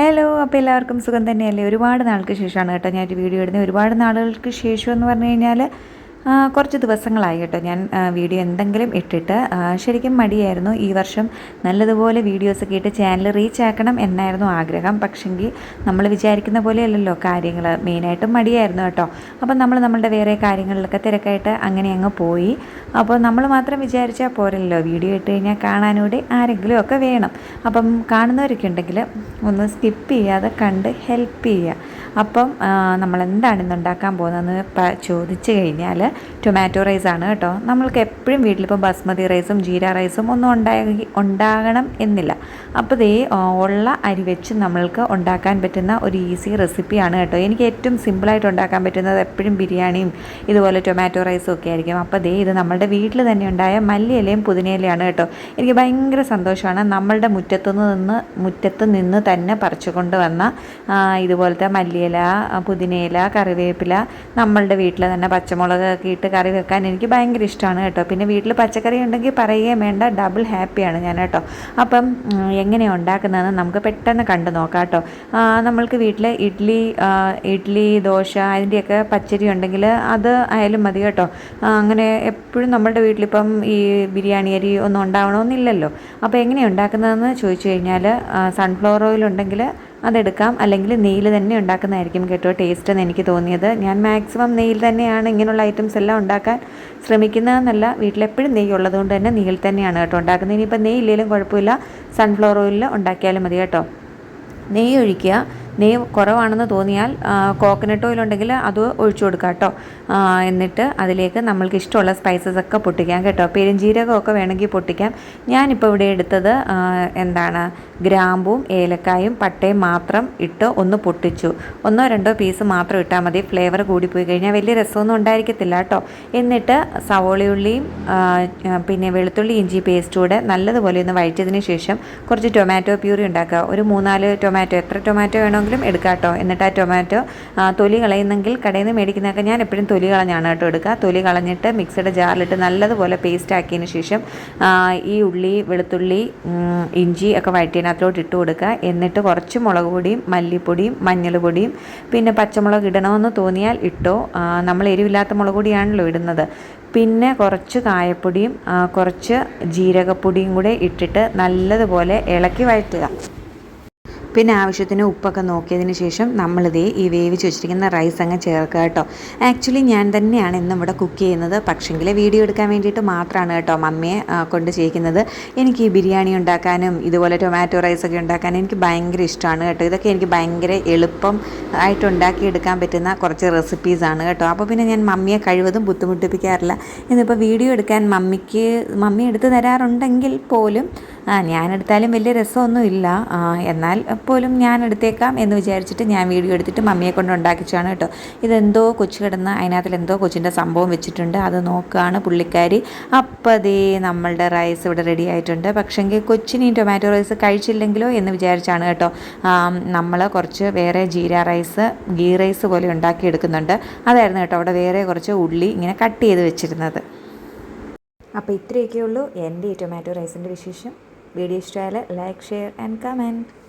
Hello, അപ്പോൾ എല്ലാവർക്കും സുഖം തന്നെയല്ലേ? ഒരുപാട് നാൾക്ക് ശേഷമാണ് കേട്ടോ ഞാൻ ഒരു വീഡിയോ ഇടുന്നത്. ഒരുപാട് നാളുകൾക്ക് ശേഷം എന്ന് പറഞ്ഞു കഴിഞ്ഞാൽ കുറച്ച് ദിവസങ്ങളായി കേട്ടോ ഞാൻ വീഡിയോ എന്തെങ്കിലും ഇട്ടിട്ട്. ശരിക്കും മടിയായിരുന്നു. ഈ വർഷം നല്ലതുപോലെ വീഡിയോസൊക്കെ ഇട്ട് ചാനൽ റീച്ച് ആക്കണം എന്നായിരുന്നു ആഗ്രഹം. പക്ഷെങ്കിൽ നമ്മൾ വിചാരിക്കുന്ന പോലെയല്ലല്ലോ കാര്യങ്ങൾ. മെയിനായിട്ടും മടിയായിരുന്നു കേട്ടോ. അപ്പം നമ്മളുടെ വേറെ കാര്യങ്ങളിലൊക്കെ തിരക്കായിട്ട് അങ്ങനെ അങ്ങ് പോയി. അപ്പോൾ നമ്മൾ മാത്രം വിചാരിച്ചാൽ പോരല്ലോ, വീഡിയോ ഇട്ട് കഴിഞ്ഞാൽ കാണാനൂടെ ആരെങ്കിലും ഒക്കെ വേണം. അപ്പം കാണുന്നവരൊക്കെ ഉണ്ടെങ്കിൽ ഒന്ന് സ്കിപ്പ് ചെയ്യാതെ കണ്ട് ഹെൽപ്പ് ചെയ്യുക. അപ്പം നമ്മളെന്താണ് ഇന്ന് ഉണ്ടാക്കാൻ പോകുന്നതെന്ന് ചോദിച്ചു കഴിഞ്ഞാൽ ടൊമാറ്റോ റൈസാണ് കേട്ടോ. നമ്മൾക്ക് എപ്പോഴും വീട്ടിലിപ്പോൾ ബസ്മതി റൈസും ജീര റൈസും ഒന്നും ഉണ്ടാകണം എന്നില്ല. അപ്പോൾ ഇതേ ഉള്ള അരി വെച്ച് നമ്മൾക്ക് ഉണ്ടാക്കാൻ പറ്റുന്ന ഒരു ഈസി റെസിപ്പിയാണ് കേട്ടോ. എനിക്ക് ഏറ്റവും സിമ്പിളായിട്ട് ഉണ്ടാക്കാൻ പറ്റുന്നത് എപ്പോഴും ബിരിയാണിയും ഇതുപോലെ ടൊമാറ്റോ റൈസും ഒക്കെ ആയിരിക്കും. അപ്പോൾ ദേ ഇത് നമ്മളുടെ വീട്ടിൽ തന്നെ ഉണ്ടായ മല്ലിയിലയും പുതിനയിലയാണ് കേട്ടോ. എനിക്ക് ഭയങ്കര സന്തോഷമാണ് നമ്മളുടെ മുറ്റത്ത് നിന്ന് തന്നെ പറിച്ചു കൊണ്ടുവന്ന ഇതുപോലത്തെ മല്ലിയില, പുതിനയില, കറിവേപ്പില, നമ്മളുടെ വീട്ടിൽ തന്നെ പച്ചമുളകൊക്കെ ഇട്ട് കറി വെക്കാൻ എനിക്ക് ഭയങ്കര ഇഷ്ടമാണ് കേട്ടോ. പിന്നെ വീട്ടിൽ പച്ചക്കറി ഉണ്ടെങ്കിൽ പറയുകയും വേണ്ട, ഡബിൾ ഹാപ്പിയാണ് ഞാൻ കേട്ടോ. അപ്പം എങ്ങനെയാണ് ഉണ്ടാക്കുന്നതെന്ന് നമുക്ക് പെട്ടെന്ന് കണ്ടു നോക്കാം കേട്ടോ. നമ്മൾക്ക് വീട്ടിൽ ഇഡ്ഡലി, ദോശ അതിൻ്റെയൊക്കെ പച്ചരി ഉണ്ടെങ്കിൽ അത് ആയാലും മതി കേട്ടോ. അങ്ങനെ എപ്പോഴും നമ്മളുടെ വീട്ടിലിപ്പം ഈ ബിരിയാണി അരി ഒന്നും ഉണ്ടാവണമെന്നില്ലല്ലോ. അപ്പോൾ എങ്ങനെയാണ് ഉണ്ടാക്കുന്നതെന്ന് ചോദിച്ചു കഴിഞ്ഞാൽ സൺഫ്ലവർ ഓയിൽ ഉണ്ടെങ്കിൽ അതെടുക്കാം, അല്ലെങ്കിൽ നെയ്യിൽ തന്നെ ഉണ്ടാക്കുന്നതായിരിക്കും കേട്ടോ ടേസ്റ്റ് എന്ന് എനിക്ക് തോന്നിയത്. ഞാൻ മാക്സിമം നെയ്യിൽ തന്നെയാണ് ഇങ്ങനെയുള്ള ഐറ്റംസ് എല്ലാം ഉണ്ടാക്കാൻ ശ്രമിക്കുന്നതെന്നല്ല, വീട്ടിലെപ്പോഴും നെയ്യ് ഉള്ളതുകൊണ്ട് തന്നെ നെയ്യിൽ തന്നെയാണ് കേട്ടോ ഉണ്ടാക്കുന്നത്. ഇനിയിപ്പോൾ നെയ്യ് ഇല്ലെങ്കിലും കുഴപ്പമില്ല, സൺഫ്ലവർ ഓയിലിൽ ഉണ്ടാക്കിയാലും മതി കേട്ടോ. നെയ്യ് ഒഴിക്കുക. നെയ്യ് കുറവാണെന്ന് തോന്നിയാൽ കോക്കനട്ട് ഓയിൽ ഉണ്ടെങ്കിൽ അത് ഒഴിച്ചു കൊടുക്കുക കേട്ടോ. എന്നിട്ട് അതിലേക്ക് നമ്മൾക്ക് ഇഷ്ടമുള്ള സ്പൈസസ് ഒക്കെ പൊട്ടിക്കാം കേട്ടോ. പെരുംജീരകമൊക്കെ വേണമെങ്കിൽ പൊട്ടിക്കാം. ഞാനിപ്പോൾ ഇവിടെ എടുത്തത് ഗ്രാമ്പും ഏലക്കായും പട്ടയും മാത്രം ഇട്ട് ഒന്ന് പൊട്ടിച്ചു. 1-2 പീസ് മാത്രം ഇട്ടാൽ മതി. ഫ്ലേവർ കൂടിപ്പോയി കഴിഞ്ഞാൽ വലിയ രസമൊന്നും ഉണ്ടായിരിക്കത്തില്ല കേട്ടോ. എന്നിട്ട് സവോളയുള്ളിയും പിന്നെ വെളുത്തുള്ളി ഇഞ്ചി പേസ്റ്റൂടെ നല്ലതുപോലെ ഒന്ന് വഴറ്റിയതിന് ശേഷം കുറച്ച് ടൊമാറ്റോ പ്യൂരി ഉണ്ടാക്കുക. ഒരു 3-4 ടൊമാറ്റോ, എത്ര ടൊമാറ്റോ വേണമെങ്കിലും എടുക്കുക കേട്ടോ. എന്നിട്ട് ആ ടൊമാറ്റോ തൊലി കളയുന്നെങ്കിൽ കടയിൽ നിന്ന് മേടിക്കുന്നതൊക്കെ ഞാൻ എപ്പോഴും തൊലി കളഞ്ഞാണ് കേട്ടോ എടുക്കുക. തൊലി കളഞ്ഞിട്ട് മിക്സിയുടെ ജാറിലിട്ട് നല്ലതുപോലെ പേസ്റ്റ് ആക്കിയതിന് ശേഷം ഈ ഉള്ളി, വെളുത്തുള്ളി, ഇഞ്ചി ഒക്കെ വഴറ്റിയതിനകത്തോട്ട് ഇട്ട് കൊടുക്കുക. എന്നിട്ട് കുറച്ച് മുളക് പൊടിയും മല്ലിപ്പൊടിയും മഞ്ഞൾ പൊടിയും പിന്നെ പച്ചമുളക് ഇടണമെന്ന് തോന്നിയാൽ ഇട്ടോ. നമ്മൾ എരിവില്ലാത്ത മുളക് പൊടിയാണല്ലോ ഇടുന്നത്. പിന്നെ കുറച്ച് കായപ്പൊടിയും കുറച്ച് ജീരകപ്പൊടിയും കൂടെ ഇട്ടിട്ട് നല്ലതുപോലെ ഇളക്കി വഴറ്റുക. പിന്നെ ആവശ്യത്തിന് ഉപ്പൊക്കെ നോക്കിയതിന് ശേഷം നമ്മളിതേ ഈ വേവിച്ച് വെച്ചിരിക്കുന്ന റൈസ് അങ്ങ് ചേർക്കുക കേട്ടോ. ആക്ച്വലി ഞാൻ തന്നെയാണ് ഇന്നും ഇവിടെ കുക്ക് ചെയ്യുന്നത്. പക്ഷെങ്കിൽ വീഡിയോ എടുക്കാൻ വേണ്ടിയിട്ട് മാത്രമാണ് കേട്ടോ മമ്മിയെ കൊണ്ട് ചെയ്യിക്കുന്നത്. എനിക്ക് ഈ ബിരിയാണി ഉണ്ടാക്കാനും ഇതുപോലെ ടൊമാറ്റോ റൈസൊക്കെ ഉണ്ടാക്കാനും എനിക്ക് ഭയങ്കര ഇഷ്ടമാണ് കേട്ടോ. ഇതൊക്കെ എനിക്ക് ഭയങ്കര എളുപ്പം ആയിട്ട് ഉണ്ടാക്കിയെടുക്കാൻ പറ്റുന്ന കുറച്ച് റെസിപ്പീസാണ് കേട്ടോ. അപ്പോൾ പിന്നെ ഞാൻ മമ്മിയെ കഴിവതും ബുദ്ധിമുട്ടിപ്പിക്കാറില്ല. ഇന്നിപ്പോൾ വീഡിയോ എടുക്കാൻ മമ്മി എടുത്ത് തരാറുണ്ടെങ്കിൽ പോലും ഞാനെടുത്താലും വലിയ രസമൊന്നുമില്ല. എന്നാൽ പോലും ഞാൻ എടുത്തേക്കാം എന്ന് വിചാരിച്ചിട്ട് ഞാൻ വീഡിയോ എടുത്തിട്ട് മമ്മിയെ കൊണ്ട് ഉണ്ടാക്കിച്ചാണ് കേട്ടോ. ഇതെന്തോ കൊച്ചു കിടന്ന് അതിനകത്തിൽ എന്തോ കൊച്ചിൻ്റെ സംഭവം വെച്ചിട്ടുണ്ട്, അത് നോക്കുകയാണ് പുള്ളിക്കാരി. അപ്പോൾ അതേ നമ്മളുടെ റൈസ് ഇവിടെ റെഡി ആയിട്ടുണ്ട്. പക്ഷെങ്കിൽ കൊച്ചിന് ഈ ടൊമാറ്റോ റൈസ് കഴിച്ചില്ലെങ്കിലോ എന്ന് വിചാരിച്ചാണ് കേട്ടോ നമ്മൾ കുറച്ച് വേറെ ജീര റൈസ്, ഗീ റൈസ് പോലെ ഉണ്ടാക്കിയെടുക്കുന്നുണ്ട്. അതായിരുന്നു കേട്ടോ അവിടെ വേറെ കുറച്ച് ഉള്ളി ഇങ്ങനെ കട്ട് ചെയ്ത് വെച്ചിരുന്നത്. അപ്പോൾ ഇത്രയൊക്കെയുള്ളൂ എൻ്റെ ഈ ടൊമാറ്റോ റൈസിൻ്റെ വിശേഷം. വീഡിയോ ഇഷ്ടമായാൽ ലൈക്ക്, ഷെയർ ആൻഡ് കമൻറ്റ്.